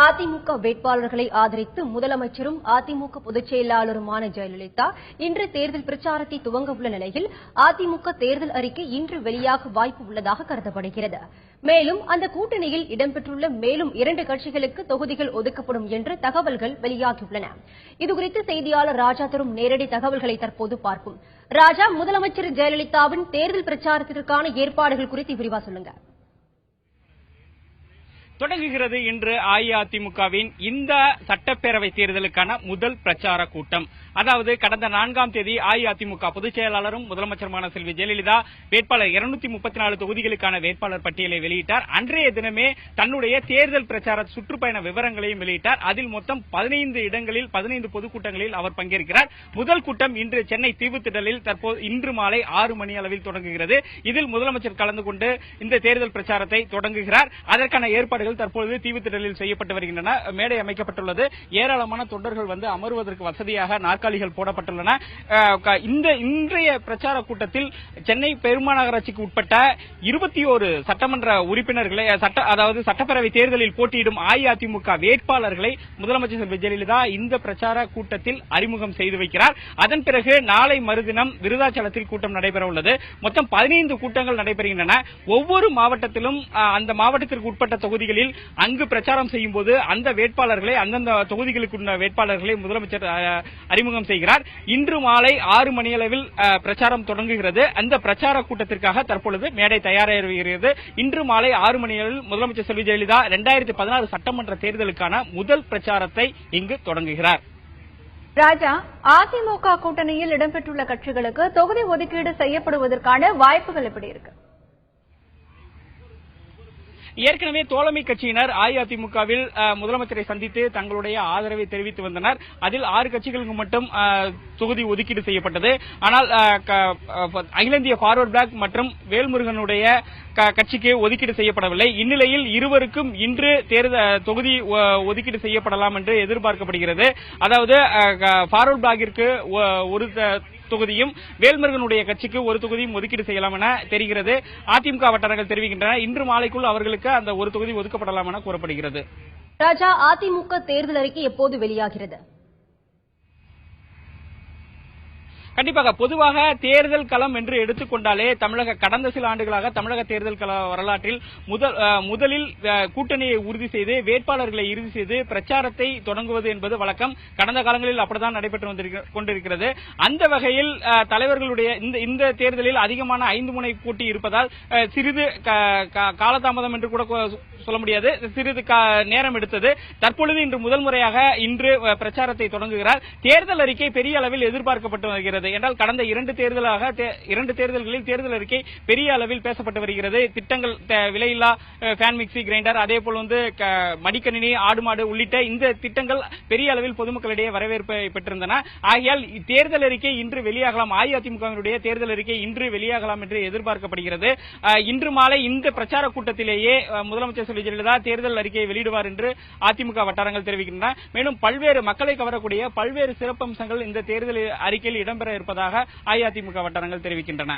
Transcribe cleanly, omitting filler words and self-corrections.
அதிமுக வேட்பாளர்களை ஆதரித்து முதலமைச்சரும் அதிமுக பொதுச் செயலாளருமான ஜெயலலிதா இன்று தேர்தல் பிரச்சாரத்தை துவங்க உள்ள நிலையில் அதிமுக தேர்தல் அறிக்கை இன்று வெளியாக வாய்ப்பு உள்ளதாக கருதப்படுகிறது. மேலும் அந்த கூட்டணியில் இடம்பெற்றுள்ள மேலும் 2 கட்சிகளுக்கு தொகுதிகள் ஒதுக்கப்படும் என்று தகவல்கள் வெளியாகியுள்ளன. இதுகுறித்து செய்தியாளர் ராஜா தரும் நேரடி தகவல்களை தற்போது பார்ப்போம். ராஜா, முதலமைச்சர் ஜெயலலிதாவின் தேர்தல் பிரச்சாரத்திற்கான ஏற்பாடுகள் குறித்து விரிவா சொல்லுங்க. தொடங்குகிறது இன்று அஇஅதிமுகவின் இந்த சட்டப்பேரவை தேர்தலுக்கான முதல் பிரச்சார கூட்டம். அதாவது கடந்த 4ஆம் தேதி அஇஅதிமுக பொதுச் செயலாளரும் முதலமைச்சருமான செல்வி ஜெயலலிதா வேட்பாளர் 234 தொகுதிகளுக்கான வேட்பாளர் பட்டியலை வெளியிட்டார். அன்றைய தினமே தன்னுடைய தேர்தல் பிரச்சார சுற்றுப்பயண விவரங்களையும் வெளியிட்டார். அதில் மொத்தம் 15 இடங்களில் 15 பொதுக்கூட்டங்களில் அவர் பங்கேற்கிறார். முதல் கூட்டம் இன்று சென்னை தீவுத்திடலில் தற்போது இன்று மாலை 6 மணி அளவில் தொடங்குகிறது. இதில் முதலமைச்சர் கலந்து கொண்டு இந்த தேர்தல் பிரச்சாரத்தை தொடங்குகிறார். அதற்கான ஏற்பாடுகள் தற்போது தீவுத்திடலில் செய்யப்பட்டு வருகின்றன. மேடை அமைக்கப்பட்டுள்ளது. ஏராளமான தொண்டர்கள் வந்து அமர்வதற்கு வசதியாக நாற்காலிகள் போடப்பட்டுள்ளன. இன்றைய பிரச்சார கூட்டத்தில் சென்னை பெருமாநகராட்சிக்கு உட்பட்ட 21 சட்டமன்ற உறுப்பினர்களை அதாவது சட்டப்பேரவை தேர்தலில் போட்டியிடும் அஇஅதிமுக வேட்பாளர்களை முதலமைச்சர் செல்வி ஜெயலலிதா இந்த பிரச்சார கூட்டத்தில் அறிமுகம் செய்து வைக்கிறார். அதன் பிறகு நாளை மறுதினம் விருதாச்சலத்தில் கூட்டம் நடைபெற உள்ளது. மொத்தம் 15 கூட்டங்கள் நடைபெறுகின்றன. ஒவ்வொரு மாவட்டத்திலும் அந்த மாவட்டத்திற்கு உட்பட்ட தொகுதிகளில் அங்கு பிரச்சாரம் செய்யும் போது அந்த வேட்பாளர்களை அந்தந்த தொகுதிகளுக்கு வேட்பாளர்களை முதலமைச்சர் அறிமுகம் செய்கிறார். இன்று மாலை 6 மணியளவில் பிரச்சாரம் தொடங்குகிறது. அந்த பிரச்சார கூட்டத்திற்காக தற்பொழுது மேடை தயாராகிறது. இன்று மாலை 6 மணியளவில் முதலமைச்சர் செல்வி ஜெயலலிதா 2016 சட்டமன்ற தேர்தலுக்கான முதல் பிரச்சாரத்தை இங்கு தொடங்குகிறார். ராஜா, அதிமுக கூட்டணியில் இடம்பெற்றுள்ள கட்சிகளுக்கு தொகுதி ஒதுக்கீடு செய்யப்படுவதற்கான வாய்ப்புகள் எப்படி இருக்கு? ஏற்கனவே தோழமை கட்சியினர் அஇஅதிமுகவில் முதலமைச்சரை சந்தித்து தங்களுடைய ஆதரவை தெரிவித்து வந்தனர். அதில் 6 கட்சிகளுக்கு மட்டும் தொகுதி ஒதுக்கீடு செய்யப்பட்டது. ஆனால் அகில இந்திய பார்வர்ட் பிளாக் மற்றும் வேல்முருகனுடைய கட்சிக்கு ஒதுக்கீடு செய்யப்படவில்லை. இந்நிலையில் இருவருக்கும் இன்று தொகுதி ஒதுக்கீடு செய்யப்படலாம் என்று எதிர்பார்க்கப்படுகிறது. அதாவது பார்வர்ட் பிளாக்கிற்கு ஒரு தொகுதியும் வேல்முருகனுடைய கட்சிக்கு ஒரு தொகுதியும் ஒதுக்கீடு செய்யலாம் என தெரிகிறது. அதிமுக வட்டாரங்கள் தெரிவிக்கின்றன. இன்று மாலைக்குள் அவர்களுக்கு அந்த ஒரு தொகுதி ஒதுக்கப்படலாம் என கூறப்படுகிறது. ராஜா, அதிமுக தேர்தல் அறிக்கை எப்போது வெளியாகிறது? கண்டிப்பாக பொதுவாக தேர்தல் களம் என்று எடுத்துக்கொண்டாலே கடந்த சில ஆண்டுகளாக தமிழக தேர்தல் கள வரலாற்றில் முதலில் கூட்டணியை உறுதி செய்து வேட்பாளர்களை இறுதி செய்து பிரச்சாரத்தை தொடங்குவது என்பது வழக்கம். கடந்த காலங்களில் அப்படித்தான் நடைபெற்று கொண்டிருக்கிறது. அந்த வகையில் தலைவர்களுடைய இந்த தேர்தலில் அதிகமான 5 முனை போட்டி இருப்பதால் சிறிது காலதாமதம் என்று கூட சொல்ல முடியாது. சிறிது நேரம் எடுத்தது. தற்பொழுது இன்று முதல் முறையாக இன்று பிரச்சாரத்தை தொடங்குகிறார். தேர்தல் அறிக்கை பெரிய அளவில் எதிர்பார்க்கப்பட்டு வருகிறது. என்றால் கடந்த 2 தேர்தல்களில் தேர்தல் அறிக்கை பெரிய அளவில் பேசப்பட்டு வருகிறது. திட்டங்கள் விலையில்லா ஃபேன் மிக்சி கிரைண்டர், அதே போல் மடிக்கணினி, ஆடு மாடு உள்ளிட்ட இந்த திட்டங்கள் பெரிய அளவில் பொதுமக்களிடையே வரவேற்பை பெற்றிருந்தன. ஆகையால் தேர்தல் அறிக்கை இன்று வெளியாகலாம். அஇஅதிமுகவினுடைய தேர்தல் அறிக்கை இன்று வெளியாகலாம் என்று எதிர்பார்க்கப்படுகிறது. இன்று மாலை இந்த பிரச்சார கூட்டத்திலேயே முதலமைச்சர் செல்வி ஜெயலலிதா தேர்தல் அறிக்கையை வெளியிடுவார் என்று அதிமுக வட்டாரங்கள் தெரிவிக்கின்றன. மேலும் பல்வேறு மக்களை கவரக்கூடிய பல்வேறு சிறப்பம்சங்கள் இந்த தேர்தல் அறிக்கையில் இடம்பெற இருப்பதாக அஇஅதிமுக வட்டாரங்கள் தெரிவிக்கின்றன.